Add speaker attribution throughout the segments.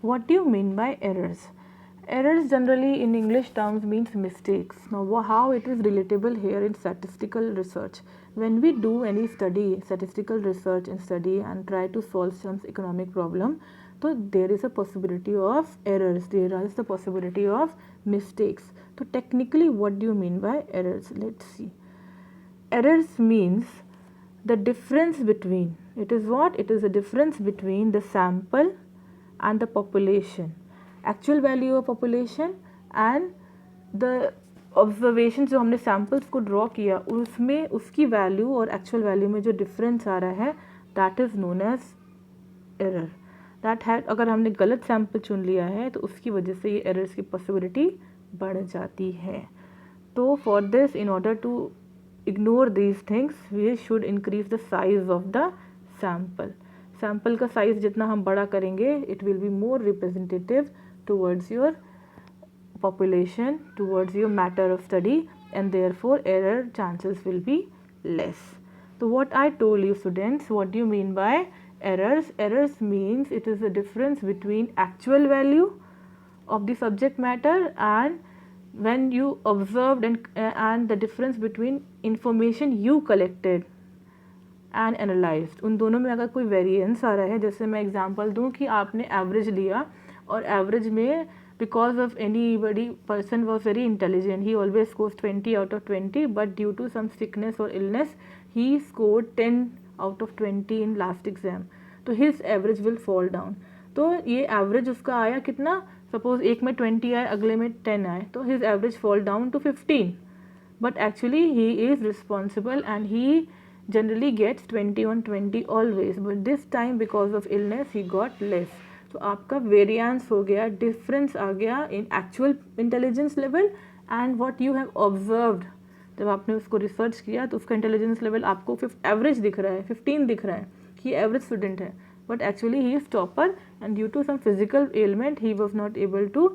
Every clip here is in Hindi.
Speaker 1: What do you mean by errors? Errors generally in English terms means mistakes. Now how it is relatable here in statistical research? When we do any study, statistical research and study, and try to solve some economic problem, so there is a possibility of errors, there is the possibility of mistakes. So technically what do you mean by errors? Let's see. Errors means the difference between, it is what? It is the difference between the sample and the population, actual value of population and the observation जो हमने सैम्पल्स को ड्रॉ किया उसमें उसकी वैल्यू और एक्चुअल वैल्यू में जो डिफरेंस आ रहा है, that is known as error. That है, अगर हमने गलत सैम्पल चुन लिया है तो उसकी वजह से ये एरर्स की पॉसिबिलिटी बढ़ जाती है. तो for this, in order to ignore these things, we should increase the size of the sample. Sample का साइज जितना हम बड़ा करेंगे, it will be more representative towards your population, towards your matter of study, and therefore error chances will be less. So what I told you students, what do you mean by errors? Errors means it is the difference between actual value of the subject matter and when you observed, and the difference between information you collected and analysed. उन दोनों में अगर कोई वेरिएंस आ रहा है, जैसे मैं एग्जांपल दूं कि आपने एवरेज लिया और एवरेज में because of any person was very intelligent, he always scores 20 out of 20, but due to some sickness और illness he scored 10 out of 20 in last exam, तो his average will fall down. तो ये एवरेज उसका आया कितना, सपोज एक में 20 आए, अगले में 10 आए, तो his average fall down to 15, but actually he is responsible and he generally gets 20 on 20 always, but this time because of illness he got less. तो आपका variance हो गया, difference आ गया in actual intelligence level and what you have observed. जब आपने उसको रिसर्च किया तो उसका इंटेलिजेंस लेवल आपको एवरेज दिख रहा है, 15 दिख रहा है कि एवरेज स्टूडेंट है, but actually he is topper and due to some physical element he was not able to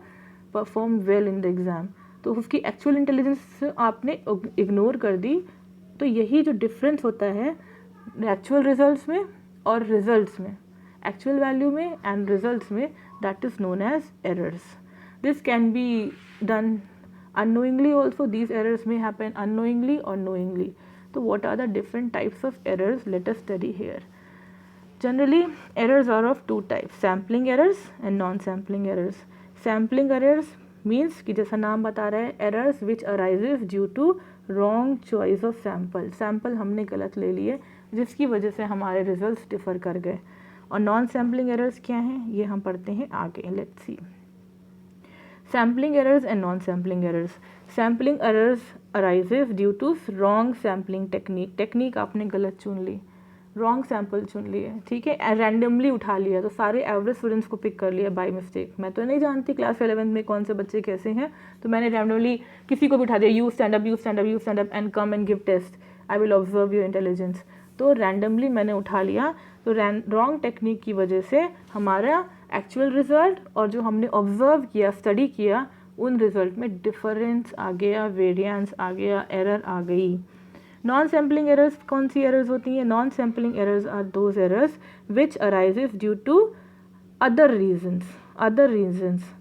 Speaker 1: perform well in the exam. तो उसकी एक्चुअल इंटेलिजेंस आपने इग्नोर कर दी. तो यही जो डिफरेंस होता है एक्चुअल रिजल्ट्स में और रिजल्ट्स में, एक्चुअल वैल्यू में एंड रिजल्ट्स में, that is known as errors. This can be done unknowingly also. These errors may happen unknowingly or knowingly. So what are the different types of errors? Let us study here. Generally errors are of two types, sampling errors and non-sampling errors. Sampling errors means कि जैसा नाम बता रहा है, errors which arises due to wrong choice of sample. sample हमने गलत ले लिए जिसकी वजह से हमारे results differ कर गए. और non-sampling errors क्या हैं ये हम पढ़ते हैं आगे. Let's see. Sampling errors and non-sampling errors. Sampling errors arises due to wrong sampling technique. Technique आपने गलत चुन ली, रॉन्ग सैम्पल चुन लिए, ठीक है, रैंडमली उठा लिया, तो सारे एवरेज स्टूडेंट्स को पिक कर लिया बाय मिस्टेक. मैं तो नहीं जानती क्लास 11th में कौन से बच्चे कैसे हैं, तो मैंने रैंडमली किसी को भी उठा दिया, you stand up, you stand up, you stand up and come and give test, I will observe your intelligence. तो रैंडमली मैंने उठा लिया, तो रॉन्ग टेक्निक की वजह से हमारा एक्चुअल रिजल्ट और जो हमने ऑब्जर्व किया, स्टडी किया, उन रिजल्ट में डिफरेंस आ गया, वेरिएंस आ गया, एरर आ गई. नॉन सैम्पलिंग एरर्स कौन सी एरर्स होती हैं? Non sampling errors are those errors which arises due to other reasons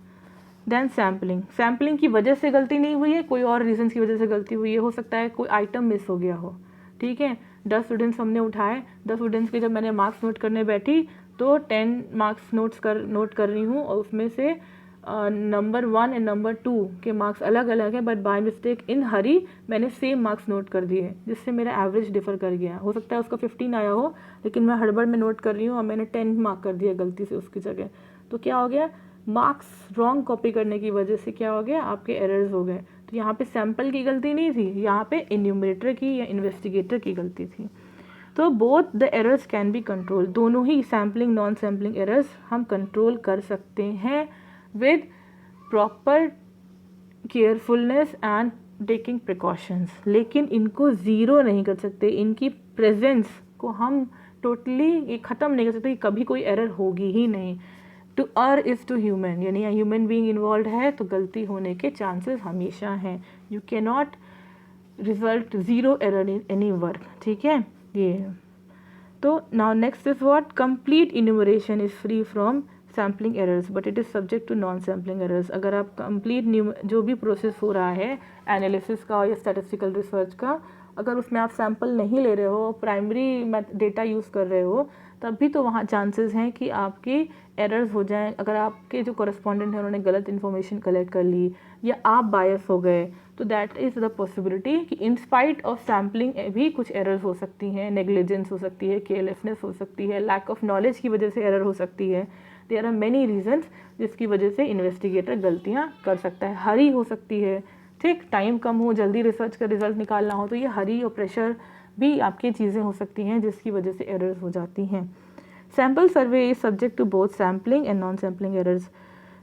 Speaker 1: than sampling. Sampling की वजह से गलती नहीं हुई है, कोई और रीजंस की वजह से गलती हुई है. हो सकता है कोई आइटम मिस हो गया हो, ठीक है. 10 स्टूडेंट्स हमने उठाए, 10 स्टूडेंट्स के जब मैंने मार्क्स नोट करने बैठी तो 10 मार्क्स नोट कर रही हूँ, और उसमें से नंबर 1 एंड नंबर 2 के मार्क्स अलग अलग है, बट बाय मिस्टेक इन हरी मैंने सेम मार्क्स नोट कर दिए, जिससे मेरा एवरेज डिफर कर गया. हो सकता है उसका 15 आया हो, लेकिन मैं हड़बड़ में नोट कर रही हूँ और मैंने 10 मार्क कर दिया गलती से उसकी जगह. तो क्या हो गया, मार्क्स रॉन्ग कॉपी करने की वजह से क्या हो गया, आपके एरर्स हो गए. तो यहाँ पे सैम्पल की गलती नहीं थी, यहाँ पे इन्यूमरेटर की या इन्वेस्टिगेटर की गलती थी. तो both the errors can B control. दोनों ही सैम्पलिंग नॉन सैम्पलिंग एरर्स हम कंट्रोल कर सकते हैं with proper carefulness and taking precautions. लेकिन इनको ज़ीरो नहीं कर सकते, इनकी प्रेजेंस को हम टोटली ख़त्म नहीं कर सकते कि कभी कोई एरर होगी ही नहीं. To err is to human, यानी ह्यूमन बीइंग इन्वॉल्व है तो गलती होने के चांसेस हमेशा हैं. You can not result zero error in any work, ठीक है. ये तो now next is what, complete enumeration is free from sampling errors but it is subject to non sampling errors. अगर आप कंप्लीट जो भी प्रोसेस हो रहा है एनालिसिस का या स्टैटिस्टिकल रिसर्च का, अगर उसमें आप सैम्पल नहीं ले रहे हो, प्राइमरी डेटा यूज़ कर रहे हो, तब भी तो वहाँ चांसेस हैं कि आपकी एरर्स हो जाएं। अगर आपके जो कॉरेस्पॉन्डेंट हैं उन्होंने गलत इन्फॉर्मेशन कलेक्ट कर ली या आप बायस हो गए, तो दैट इज़ द पॉसिबिलिटी कि इन स्पाइट ऑफ सैम्पलिंग भी कुछ एरर्स हो सकती हैं, नेग्लिजेंस हो सकती है, केयरलेसनेस हो सकती है, लैक ऑफ नॉलेज की वजह से एरर हो सकती है। देयर आर मेनी रीजंस जिसकी वजह से इन्वेस्टिगेटर गलतियाँ कर सकता है। हरी हो सकती है, ठीक, टाइम कम हो, जल्दी रिसर्च का रिजल्ट निकालना हो, तो ये हरी और प्रेशर भी आपकी चीज़ें हो सकती हैं जिसकी वजह से एरर्स हो जाती हैं। Sample survey is subject to both sampling and non sampling errors.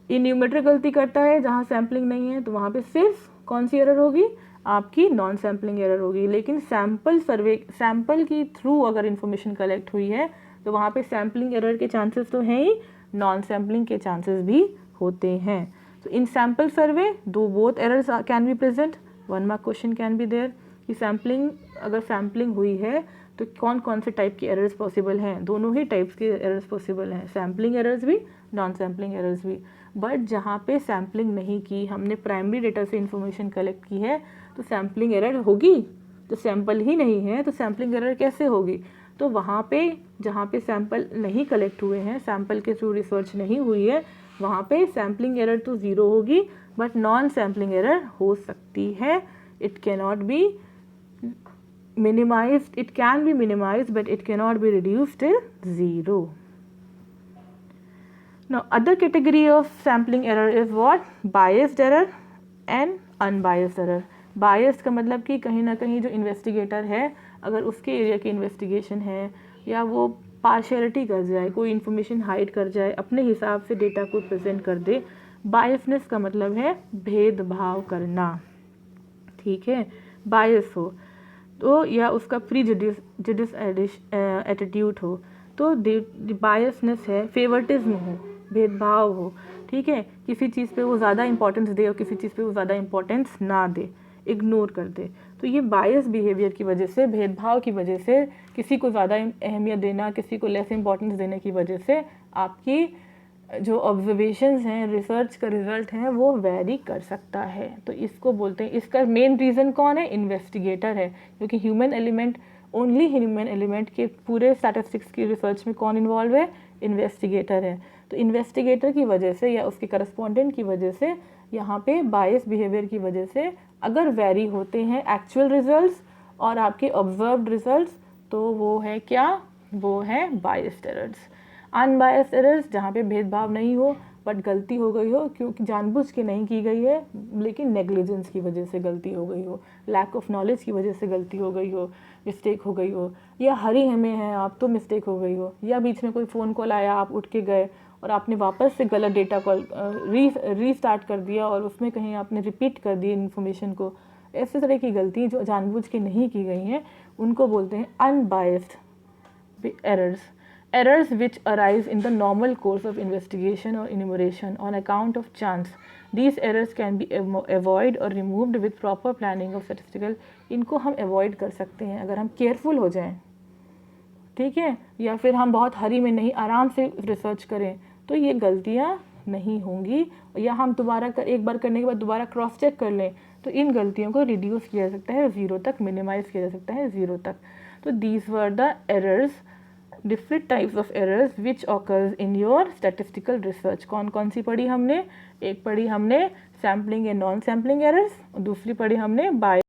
Speaker 1: Enumerator गलती करता है जहाँ सैम्पलिंग नहीं है, तो वहाँ पे सिर्फ कौन सी एरर होगी, आपकी नॉन सैम्पलिंग एरर होगी। लेकिन सैम्पल सर्वे, सैम्पल की थ्रू अगर इन्फॉर्मेशन कलेक्ट हुई है तो वहाँ पे सैम्पलिंग एरर के चांसेस तो हैं ही, नॉन सैम्पलिंग के चांसेस भी होते हैं। तो इन सैम्पल सर्वे दो both errors can be present, 1 mark question can be there कि सैम्पलिंग, अगर सैम्पलिंग हुई है तो कौन कौन से टाइप के एरर्स पॉसिबल हैं। दोनों ही टाइप्स के एरर्स पॉसिबल हैं, सैम्पलिंग एरर्स भी, नॉन सैम्पलिंग एरर्स भी। बट जहाँ पे सैम्पलिंग नहीं की, हमने प्राइमरी डेटा से इन्फॉर्मेशन कलेक्ट की है, तो सैम्पलिंग एरर होगी। तो सैम्पल ही नहीं है तो सैम्पलिंग एरर कैसे होगी। तो वहाँ पे जहाँ पे सैम्पल नहीं कलेक्ट हुए हैं, सैम्पल के थ्रू रिसर्च नहीं हुई है, वहाँ पे सैम्पलिंग एरर तो ज़ीरो होगी, बट नॉन सैम्पलिंग एरर हो सकती है। It cannot be minimized, it can be minimized but it cannot be reduced till 0. Now other category of sampling error is what, biased error and unbiased error। biased का मतलब कि कहीं ना कहीं जो इन्वेस्टिगेटर है, अगर उसके एरिया की इन्वेस्टिगेशन है या वो पार्शियलिटी कर जाए, कोई इन्फॉर्मेशन हाइड कर जाए, अपने हिसाब से डेटा को प्रेजेंट कर दे। बायसनेस का मतलब है भेदभाव करना, ठीक है, बायस हो तो, या उसका प्रीजुडिस एटीट्यूड हो, तो बायसनेस है, फेवरटिज्म हो, भेदभाव हो, ठीक है, किसी चीज़ पे वो ज़्यादा इंपॉर्टेंस दे और किसी चीज़ पे वो ज़्यादा इंपॉर्टेंस ना दे, इग्नोर कर दे। तो ये बायस बिहेवियर की वजह से, भेदभाव की वजह से, किसी को ज़्यादा अहमियत देना, किसी को लेस इंपॉर्टेंस देने की वजह से आपकी जो ऑब्जर्वेशंस हैं, रिसर्च का रिजल्ट है, वो वेरी कर सकता है। तो इसको बोलते हैं, इसका मेन रीज़न कौन है, इन्वेस्टिगेटर है, क्योंकि human element, only human element के पूरे स्टैटिस्टिक्स की रिसर्च में कौन इन्वॉल्व है, इन्वेस्टिगेटर है। तो इन्वेस्टिगेटर की वजह से या उसके करस्पॉन्डेंट की वजह से, यहाँ पे बायस बिहेवियर की वजह से अगर वेरी होते हैं एक्चुअल रिजल्ट्स और आपके ऑब्जर्व्ड रिजल्ट्स, तो वो है क्या, वो है बायस्ड एरर्स। अनबायस्ड एरर्स जहाँ पे भेदभाव नहीं हो बट गलती हो गई हो, क्योंकि जानबूझ के नहीं की गई है लेकिन नेग्लिजेंस की वजह से गलती हो गई हो, लैक ऑफ नॉलेज की वजह से गलती हो गई हो, मिस्टेक हो गई हो, या हरी हमें हैं आप तो मिस्टेक हो गई हो, या बीच में कोई फ़ोन कॉल आया, आप उठ के गए और आपने वापस से गलत डेटा कॉल रीस्टार्ट कर दिया और उसमें कहीं आपने रिपीट कर दी इन्फॉर्मेशन को। ऐसे तरह की गलती जो जानबूझ के नहीं की गई हैं उनको बोलते हैं unbiased errors. Errors which arise in the normal course of investigation or enumeration on account of chance. These errors can be avoided or removed with proper planning of statistical। इनको हम avoid कर सकते हैं अगर हम careful हो जाएं, ठीक है, या फिर हम बहुत हरी में नहीं, आराम से रिसर्च करें, तो ये गलतियाँ नहीं होंगी। या हम दोबारा एक बार करने के बाद दोबारा क्रॉस चेक कर लें, तो इन गलतियों को रिड्यूस किया जा सकता है 0 तक, मिनिमाइज किया जा सकता है 0 तक। तो these were the errors, different types of errors which occurs in your statistical research. कौन कौन सी पढ़ी हमने, एक पढ़ी हमने sampling and non sampling errors, और दूसरी पढ़ी हमने बाय